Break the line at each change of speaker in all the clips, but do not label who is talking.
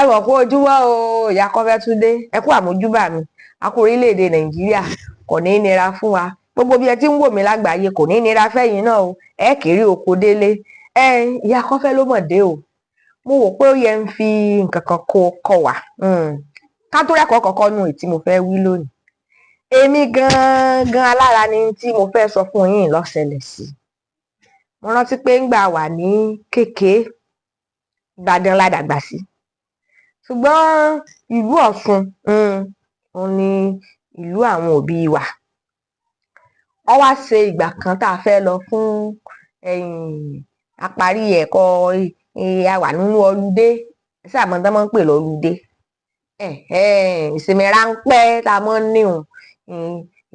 ẹ wọ̀ kú ojúmọ́ o, ìyá Kọ́fẹ́ tún dé. Ẹ kú àmójúbà mi. A kú orílẹ̀-èdè Nàìjíríà, kò ní nira fún wa. Gbogbo bí ẹ ti ń wò mí lágbàáyé kò ní nira fẹ́yìn náà o. Ẹ kéré oko délé. Ìyá Kọ́fẹ́ ló mọ̀ dé o. Mo wò pé ó yẹ ń fi nǹkan kan kọ́ wa. Ká tó rẹ́kọ̀ọ́ kọ̀ọ̀kan nù tí mo fẹ́ wí lónìí. Èmi gan-an alára ni tí mo fẹ́ sọ fún yín ló ṣẹlẹ̀ sí. Mo rántí pé ńgbà wà ní kékeré, Ìbàdàn la dàgbà sí. Ṣùgbọ́n ìlú Ọ̀ṣun òun ni ìlú àwọn òbí wa. Ó wá ṣe ìgbà kan tá a fẹ́ lọ fún àparí ẹ̀kọ́ a wà nínú ọludé, sáàmọ́ tán máa ń pè lọ́ludé. Ìsinmi ráńpẹ́ tá a máa ń níhun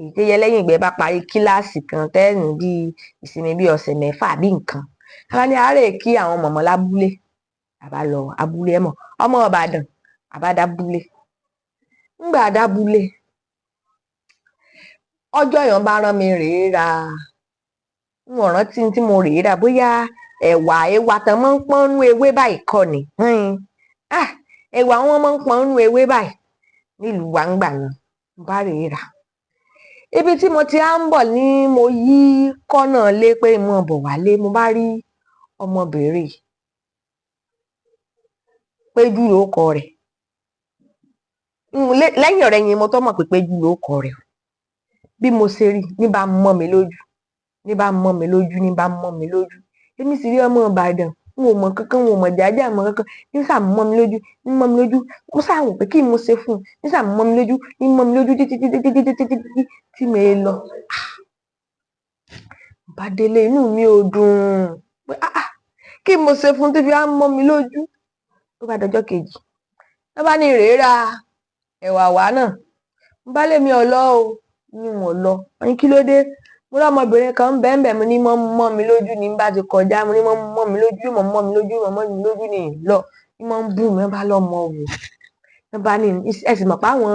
ìtẹ́yẹ lẹ́yìn ìgbẹ́ bá parí kíláàsì kan tẹ́ẹ̀nù bíi ìsinmi bíi ọ̀sẹ̀ mẹ́fà bí nǹkan. Àwa ní àárẹ̀ kí àwọn mọ̀mọ́ lábúlé. Àbá lọ abúlé ẹ mọ̀ ọmọ Ìbàdàn àbá dábúlé. Ńgbà dábúlé ọjọ́ èèyàn bá rán mi rèé ra n ò rántí tí mo rèé ra bóyá ẹ̀wà tán máa ń pọ́n nú ewé báyìí kọ́ ni. Ẹ̀wà wọn máa ń pọ́n nú ewé báyìí nílùú wa ńgbà náà bá rèé ra. Ibi tí mo ti á ń bọ̀ ní mo yí kọ́nà lé pé mo bọ̀ wálé mo bá rí ọmọbìnrin Péjú lórúkọ rẹ̀. Lẹ́yìn ọ̀rẹ́ yẹn mo tó mọ̀ pé Péjú lórúkọ rẹ̀. Bí mo ṣe rí ní bá mọ́ mi lójú ní bá mọ́ mi lójú ní bá mọ́ mi lójú. Èmi sì rí ọmọ Ìbàdàn n ò mọ̀ kankan n ò mọ̀ jájá mọ̀ kankan ní sà mọ́ mi lójú ní mọ́ mi lójú. Mo sá wò pé kí mo ṣe fún un ní sà mọ́ mi lójú ní mọ́ mi lójú títí tí mo lọ. Bá délé inú mi ò dùn pé kí mo ṣe fún un tó fi á mọ́ mi lójú. Tó bá dọjọ́ kejì ló bá ní rèé ra ẹ̀wà wá náà. Mo bá lé mi ọ̀lọ́ o ní wọn lọ. Wọ́n ní kí ló dé? Mo rí ọmọbìnrin kan bẹ́ẹ̀ mo ní mọ́ mi lójú ní bá ti kọjá mo ní mọ́ mi lójú mọ́ mi lójú mọ́ mi lójú ní lọ. Ní mọ́ ń bù mí bá lọ́mọ wò. Wọ́n bá ní ẹ sì mọ̀ pé àwọn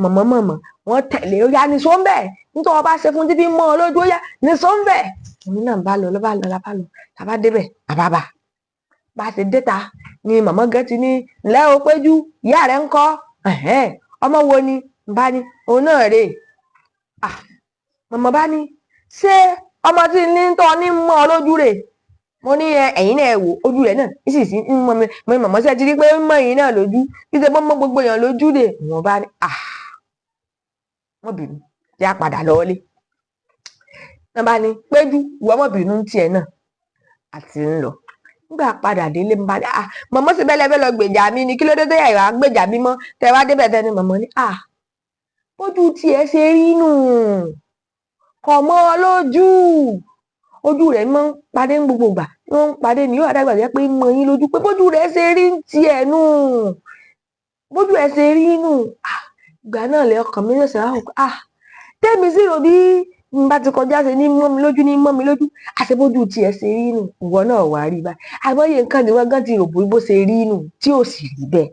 mọ̀mọ́ wọ́n tẹ̀lé ó yá ní sọ́ńbẹ̀ nítorí wọ́n bá ṣe fún títí mọ́ ọ lójú ó yá ní sọ́ńbẹ̀. Èmi náà bá lọ tàbá débẹ̀ àbábà. Bá a ṣe déta ni màmá gẹ́ ti ní ǹlẹ́ o Péjú ìyá rẹ̀ ń kọ́ ọmọ wo ni bá ní òun náà rè. Màmá bá ní ṣé ọmọ tí ní tọ́ ní mọ́ ọ lójú rè? Mo ní ẹ̀yin náà wò ojú rẹ̀ náà ìsìsì ń mọ́ mi màmá ṣe ti rí pé ń mọ́ ẹ̀yin náà lójú bí ṣe mọ́ gbogbo èèyàn lójú rè. Wọ́n bá ní wọ́n bínú jẹ́ àpàdà lọ́ọ́lé. Wọ́n bá ní Péjú ìwọ mọ̀ bínú tiẹ̀ náà àti ń lọ. Nígbà padà délé mo bá ní màmá sì bẹ́lẹ̀ fẹ́ lọ gbèjà mi ni kí ló dé tó yà ìwà gbèjà mi mọ́ tẹ wá débẹ̀ tẹni màmá ní ojú tiẹ̀ ṣe rí nù kọ̀ mọ́ ọ lójú ojú rẹ̀ máa ń padé ní gbogbo ìgbà wọ́n ń padé ní yóò àdàgbà jẹ́ pé mọ yín lójú pé bójú rẹ̀ ṣe rí tiẹ̀ nù bójú ẹ̀ ṣe rí nù. Ìgbà náà lẹ ọkàn mi lọ́sẹ̀ á tẹ́mi sí ro bí n bá ti kọjá ṣe ní mọ́ mi lójú àṣebójú tiẹ̀ ṣe rí nù ìwọ náà wà rí báyìí. Àìmọye nǹkan ni wọ́n gán ti rò bó ṣe rí nù tí ò sì rí bẹ́ẹ̀.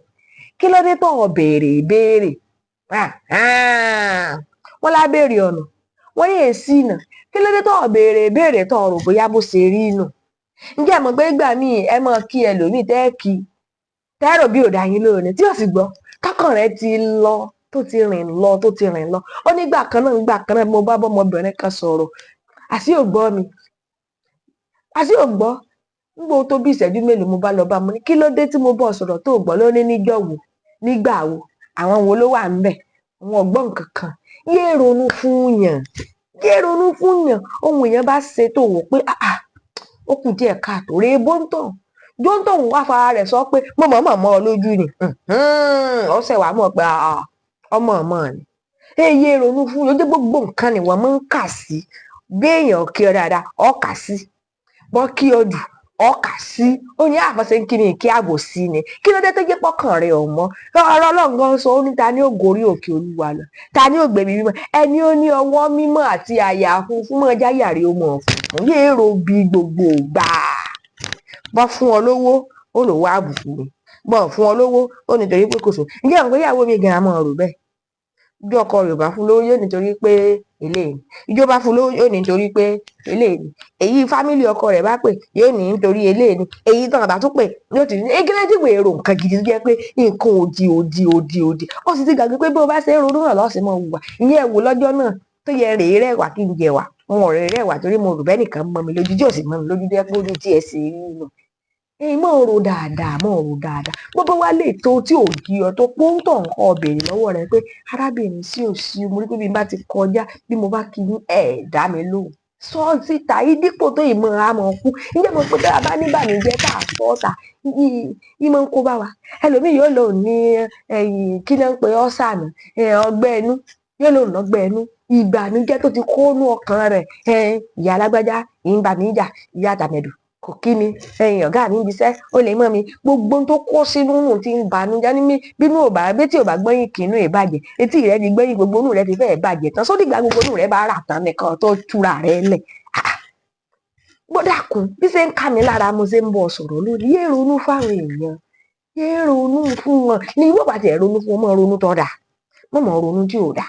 Kí ló dé tó béèrè ìbéèrè? Wọ́n lá béèrè ọ̀nà wọ́n yé sí ìnà. Kí ló dé tó béèrè ìbéèrè tó rò bóyá bó ṣe rí nù? Ǹjẹ́ ẹ mọ̀ pé ìgbà míì ẹ mọ̀ kí ẹlòmíì tẹ́rò bí ò dá yín lónìí tí ò sì gbọ́ kákan rẹ̀ ti lọ tó ti rìn lọ. Ó ní gbà kan náà mo bá bọ́mọbìnrin kan sọ̀rọ̀ àṣì ò gbọ́ mi àṣì ò gbọ́. Nígbà tó bí ìṣẹ́jú mélòó mo bá lọ bá mo ní kí ló dé tí mo bọ́ sọ̀rọ̀ tó gbọ́ ló ní níjọ́ wo nígbà wo àwọn wo ló wà ńbẹ̀ àwọn ọ̀gbọ́n nǹkan kan. Yé ronú fún yàn ohun èèyàn bá ṣe tó wò pé ó kù díẹ̀ káàtó rèé jóńtàn wá fara rẹ̀ sọ pé mo mọ̀ ọ lójú ni ó ṣẹ̀ wá mọ̀ pé ọmọ ni. Yé ronú fún yàn gbogbo nǹkan ni wọ́n máa ń kà sí bí èèyàn kí ọ dáadáa ọ kà sí bọ́ kí ọ jù ọkà sí ó ní àfọ̀ṣe ń kíni kí ààbò sí ni kí ló dé tó jẹ́ pọ́kàn rẹ̀ ọ̀mọ́ ọ̀rọ̀ Ọlọ́run sọ ó ní ta ni ó gorí òkè Olúwa lọ ta ni ó gbẹ̀mí mímọ́ ẹni ó ní ọwọ́ mímọ́ àti àyà funfun mọ́ jáyà rẹ̀ ó mọ̀ fún yéèrò bí gbogbo gbà bọ́ fún ọ lówó ó lò wá àbùkù ni, bọ́ fún ọ lówó ó nítorí pé kò sọ. ǹjẹ́ àwọn ìyàwó mi gan-an máa rò bẹ́ẹ̀. bí ọkọ rẹ̀ bá fún lówó yóò nítorí pé eléyìí, ìjọba fún lówó yóò nítorí pé eléyìí, èyí fámìlì ọkọ rẹ̀ bá pè yóò ní nítorí eléyìí, èyí tán àbá tún pè yóò ti ní egélédìgbò èrò nǹkan gidi tó jẹ́ pé nǹkan òdì ó sì ti gbàgbé pé bí o bá ṣe ń ronú náà lọ́sẹ̀ mọ́ wùwà. ìyẹn wò lọ́jọ́ náà tó yẹ rèé rẹ̀wà kí n jẹ wà, wọn ò rèé rẹ̀wà torí mo rò bẹ́ẹ̀ nìkan mọ́ mi lójú tí ò sì mọ́ mi lójú jẹ́ pé ojú tí ẹ sì rí nù. mọ̀ ro dáadáa gbogbo wa lè tó tí ò di ọ tó pọ́ńtọ̀ nǹkan ọbẹ̀rẹ̀ lọ́wọ́ rẹ pé arábìnrin sí ò sí mo rí pé bí n bá ti kọjá bí mo bá kí ní dá mi lóhùn sọ síta yìí dípò tó ìmọ̀ àmọ̀ kú. ǹjẹ́ mo pé tá a bá níbànújẹ́ tá a sọ ọ́ta ìmọ̀ ń kó bá wa. ẹlòmíì yóò lò ní kí ló ń pe ọ́sànà ọgbẹ́ ẹnu, yóò lò lọ́gbẹ́ ẹnu ìbànújẹ́ tó ti kónú ọkàn rẹ̀. ìyá alágbájá ìyìnbá mi jà, ìyá tàmẹ̀dù kò kí mi, ọ̀gá mi ń bisẹ́ ó lè mọ́ mi, gbogbo tó kó sínú nù ti ń banújẹ́ ní bínú ò bá bí tí ò bá gbọ́yìn kínú ẹ̀ bàjẹ́, etí rẹ ti gbọ́yìn gbogbo inú rẹ ti fẹ́ẹ̀ bàjẹ́ tán sódìgbà gbogbo inú rẹ bá rà tán nìkan tó túra rẹ lẹ̀. gbọ́dàkùn bí ṣe ń ká mi lára mo ṣe ń bọ̀ sọ̀rọ̀ lónìí yé ronú fáwọn èèyàn, yé ronú fún wọn ní ìwọ bá tiẹ̀ ronú fún wọn mọ́ ronú tó dà mọ́ ronú tí ò dà.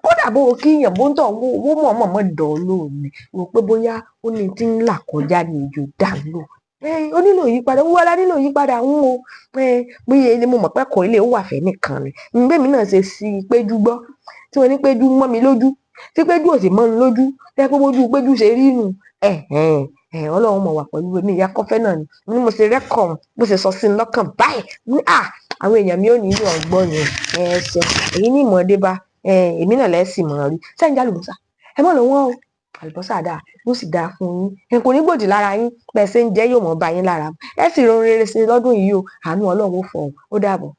kódà bó o kíyàn bó ń tọ̀ wó mọ̀ dán lónìí wò pé bóyá ó ní tí ń là kọjá ní ìjò dà lò. ó nílò ìyípadà wọ́n wá nílò ìyípadà ń wo bóyá ilé mo mọ̀ pé kọ́ ilé ó wà fẹ́ nìkan ni. bẹ́ẹ̀ mi náà ṣe sí Péjú gbọ́ tí wọ́n ní Péjú mọ́ mi lójú tí Péjú ò sì mọ́ mi lójú tẹ́ pé bójú Péjú ṣe rí nù. Ọlọ́run mọ̀ wà pẹ̀lú mi Ìyá Kọ́fẹ́ náà ni mo ṣe rẹ́kọ̀ọ́ bó ṣe sọ sí i lọ́kàn báyìí àwọn èèyàn mi ò ní ìlú ọgbọ́n yẹn ẹsẹ̀ èyí ní ìmọ̀ọ́dé bá èmi náà lẹ́sìn mọ̀ rí sẹ́yìn jálùbọ́sà ẹ mọ̀ lọ́wọ́ o àlùbọ́sà dáa yóò sì dáa fún yín kò ní gbòdì lára yín bẹ́ẹ̀ ṣe ń jẹ́ yóò mọ̀ bá yín lára ẹ sì ron rere sí lọ́dún yìí o àánú Ọlọ́run ó fọ̀ ó dàbọ̀.